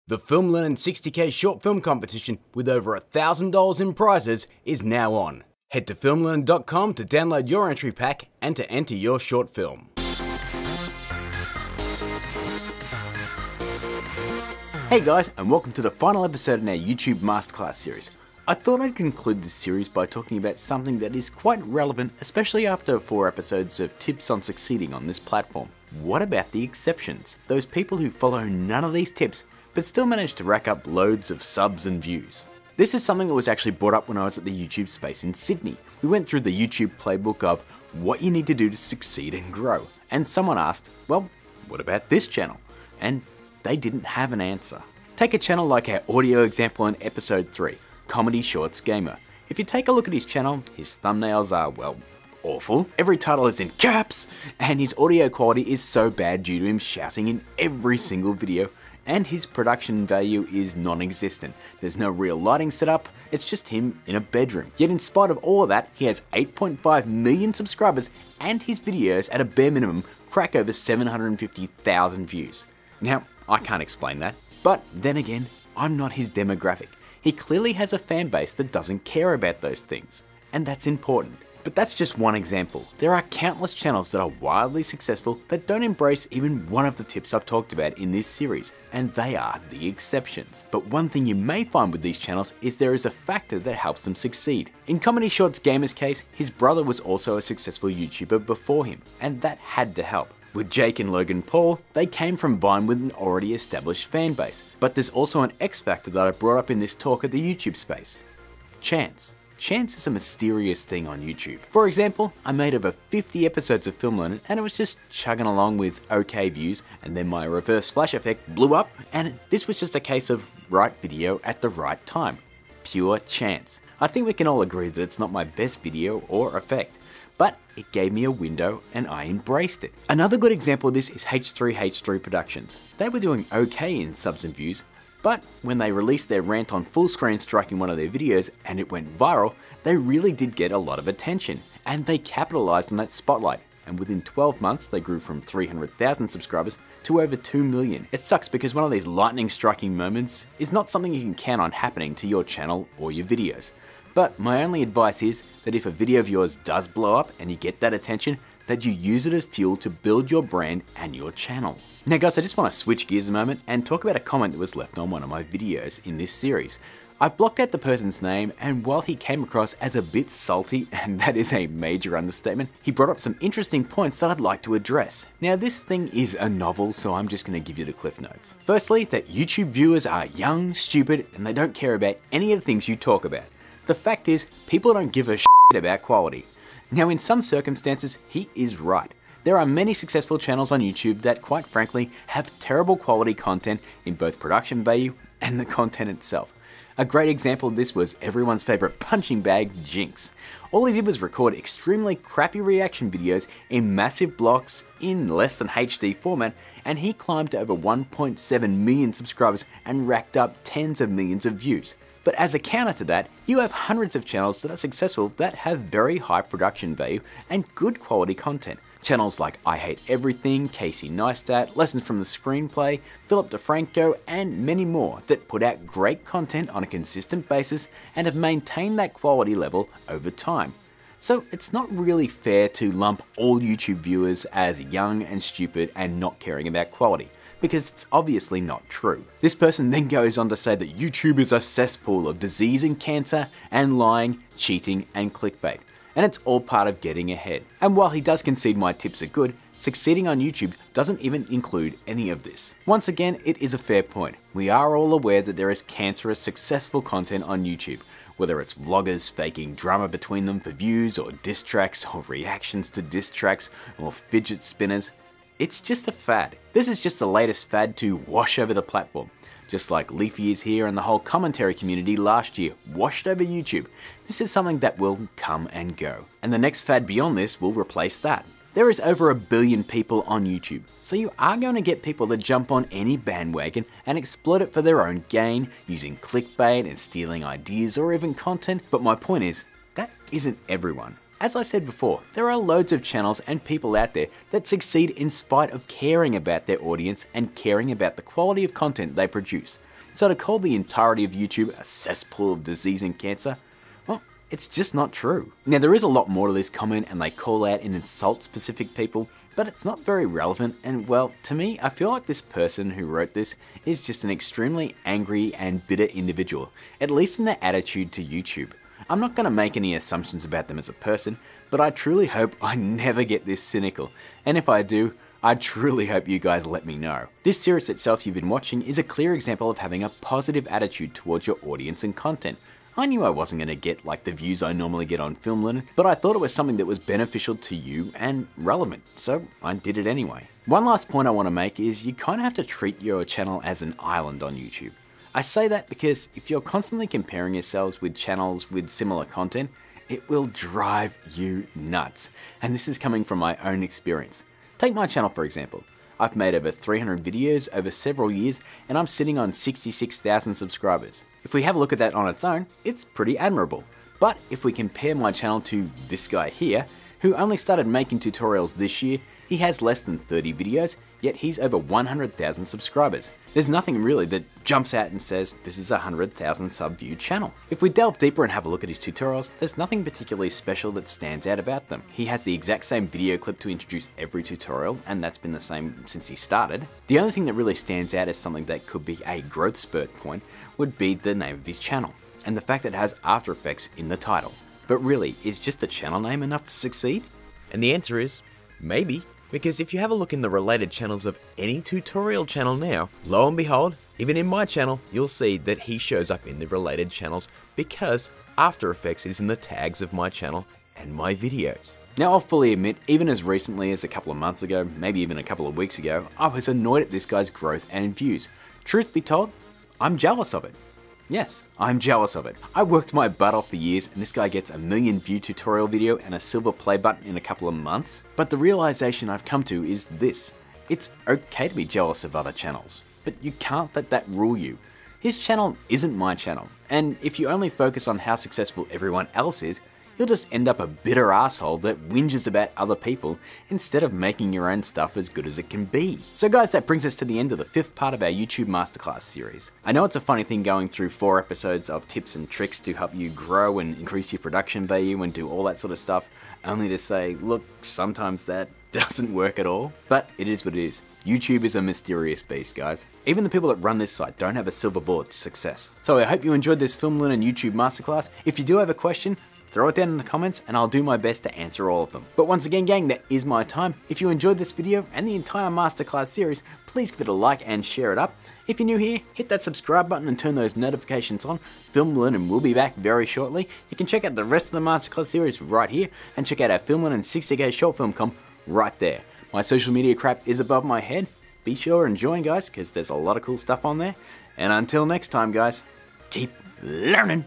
The Film Learnin 60K short film competition with over $1,000 in prizes is now on. Head to filmlearnin.com to download your entry pack and to enter your short film. Hey guys, and welcome to the final episode in our YouTube Masterclass series. I thought I'd conclude this series by talking about something that is quite relevant, especially after 4 episodes of tips on succeeding on this platform. What about the exceptions? Those people who follow none of these tips but still manage to rack up loads of subs and views. This is something that was actually brought up when I was at the YouTube space in Sydney. We went through the YouTube playbook of what you need to do to succeed and grow. And someone asked, well, what about this channel? And they didn't have an answer. Take a channel like our audio example in episode 3, Comedy Shorts Gamer. If you take a look at his channel, his thumbnails are, well, awful. Every title is in caps, and his audio quality is so bad due to him shouting in every single video, and his production value is non-existent. There's no real lighting setup, it's just him in a bedroom. Yet in spite of all of that, he has 8.5 million subscribers, and his videos at a bare minimum crack over 750,000 views. Now, I can't explain that, but then again, I'm not his demographic. He clearly has a fan base that doesn't care about those things, and that's important. But that's just one example. There are countless channels that are wildly successful that don't embrace even one of the tips I've talked about in this series, and they are the exceptions. But one thing you may find with these channels is there is a factor that helps them succeed. In Comedy Shorts Gamer's case, his brother was also a successful YouTuber before him, and that had to help. With Jake and Logan Paul, they came from Vine with an already established fan base. But there's also an X factor that I brought up in this talk at the YouTube space. Chance. Chance is a mysterious thing on YouTube. For example, I made over 50 episodes of Film Learnin and it was just chugging along with okay views, and then my reverse flash effect blew up, and this was just a case of right video at the right time. Pure chance. I think we can all agree that it's not my best video or effect, but it gave me a window and I embraced it. Another good example of this is H3H3 Productions. They were doing okay in subs and views, but when they released their rant on full screen striking one of their videos and it went viral, they really did get a lot of attention, and they capitalized on that spotlight, and within 12 months they grew from 300,000 subscribers to over 2 million. It sucks because one of these lightning striking moments is not something you can count on happening to your channel or your videos. But my only advice is that if a video of yours does blow up and you get that attention, that you use it as fuel to build your brand and your channel. Now guys, I just want to switch gears a moment and talk about a comment that was left on one of my videos in this series. I've blocked out the person's name, and while he came across as a bit salty, and that is a major understatement, he brought up some interesting points that I'd like to address. Now this thing is a novel, so I'm just going to give you the cliff notes. Firstly, that YouTube viewers are young, stupid, and they don't care about any of the things you talk about. The fact is, people don't give a shit about quality. Now in some circumstances, he is right. There are many successful channels on YouTube that, quite frankly, have terrible quality content in both production value and the content itself. A great example of this was everyone's favorite punching bag, Jinx. All he did was record extremely crappy reaction videos in massive blocks in less than HD format, and he climbed to over 1.7 million subscribers and racked up tens of millions of views. But as a counter to that, you have hundreds of channels that are successful that have very high production value and good quality content. Channels like I Hate Everything, Casey Neistat, Lessons from the Screenplay, Philip DeFranco, and many more that put out great content on a consistent basis and have maintained that quality level over time. So it's not really fair to lump all YouTube viewers as young and stupid and not caring about quality, because it's obviously not true. This person then goes on to say that YouTube is a cesspool of disease and cancer and lying, cheating, and clickbait. And it's all part of getting ahead. And while he does concede my tips are good, succeeding on YouTube doesn't even include any of this. Once again, it is a fair point. We are all aware that there is cancerous successful content on YouTube, whether it's vloggers faking drama between them for views, or diss tracks, or reactions to diss tracks, or fidget spinners. It's just a fad. This is just the latest fad to wash over the platform. Just like Leafy is here and the whole commentary community last year washed over YouTube. This is something that will come and go. And the next fad beyond this will replace that. There is over 1 billion people on YouTube, so you are going to get people that jump on any bandwagon and exploit it for their own gain, using clickbait and stealing ideas or even content. But my point is, that isn't everyone. As I said before, there are loads of channels and people out there that succeed in spite of caring about their audience and caring about the quality of content they produce. So to call the entirety of YouTube a cesspool of disease and cancer, well, it's just not true. Now there is a lot more to this comment and they call out and insult specific people, but it's not very relevant, and well, to me, I feel like this person who wrote this is just an extremely angry and bitter individual, at least in their attitude to YouTube. I'm not going to make any assumptions about them as a person, but I truly hope I never get this cynical, and if I do, I truly hope you guys let me know. This series itself you've been watching is a clear example of having a positive attitude towards your audience and content. I knew I wasn't going to get like the views I normally get on Film Learnin, but I thought it was something that was beneficial to you and relevant, so I did it anyway. One last point I want to make is you kind of have to treat your channel as an island on YouTube. I say that because if you're constantly comparing yourselves with channels with similar content, it will drive you nuts. And this is coming from my own experience. Take my channel for example. I've made over 300 videos over several years and I'm sitting on 66,000 subscribers. If we have a look at that on its own, it's pretty admirable. But if we compare my channel to this guy here, who only started making tutorials this year, he has less than 30 videos, yet he's over 100,000 subscribers. There's nothing really that jumps out and says this is a 100,000 sub-view channel. If we delve deeper and have a look at his tutorials, there's nothing particularly special that stands out about them. He has the exact same video clip to introduce every tutorial, and that's been the same since he started. The only thing that really stands out as something that could be a growth spurt point would be the name of his channel, and the fact that it has After Effects in the title. But really, is just a channel name enough to succeed? And the answer is, maybe. Because if you have a look in the related channels of any tutorial channel now, lo and behold, even in my channel, you'll see that he shows up in the related channels because After Effects is in the tags of my channel and my videos. Now I'll fully admit, even as recently as a couple of months ago, maybe even a couple of weeks ago, I was annoyed at this guy's growth and views. Truth be told, I'm jealous of it. Yes, I'm jealous of it. I worked my butt off for years and this guy gets a 1 million view tutorial video and a silver play button in a couple of months. But the realization I've come to is this: it's okay to be jealous of other channels, but you can't let that rule you. His channel isn't my channel, and if you only focus on how successful everyone else is, you'll just end up a bitter asshole that whinges about other people instead of making your own stuff as good as it can be. So guys, that brings us to the end of the 5th part of our YouTube Masterclass series. I know it's a funny thing going through 4 episodes of tips and tricks to help you grow and increase your production value and do all that sort of stuff, only to say, look, sometimes that doesn't work at all. But it is what it is. YouTube is a mysterious beast, guys. Even the people that run this site don't have a silver bullet to success. So I hope you enjoyed this Film Learnin YouTube Masterclass. If you do have a question, throw it down in the comments and I'll do my best to answer all of them. But once again gang, that is my time. If you enjoyed this video and the entire Masterclass series, please give it a like and share it up. If you're new here, hit that subscribe button and turn those notifications on. Film Learnin will be back very shortly. You can check out the rest of the Masterclass series right here and check out our Film Learnin 60K short film comp right there. My social media crap is above my head. Be sure and join guys, because there's a lot of cool stuff on there. And until next time guys, keep learning.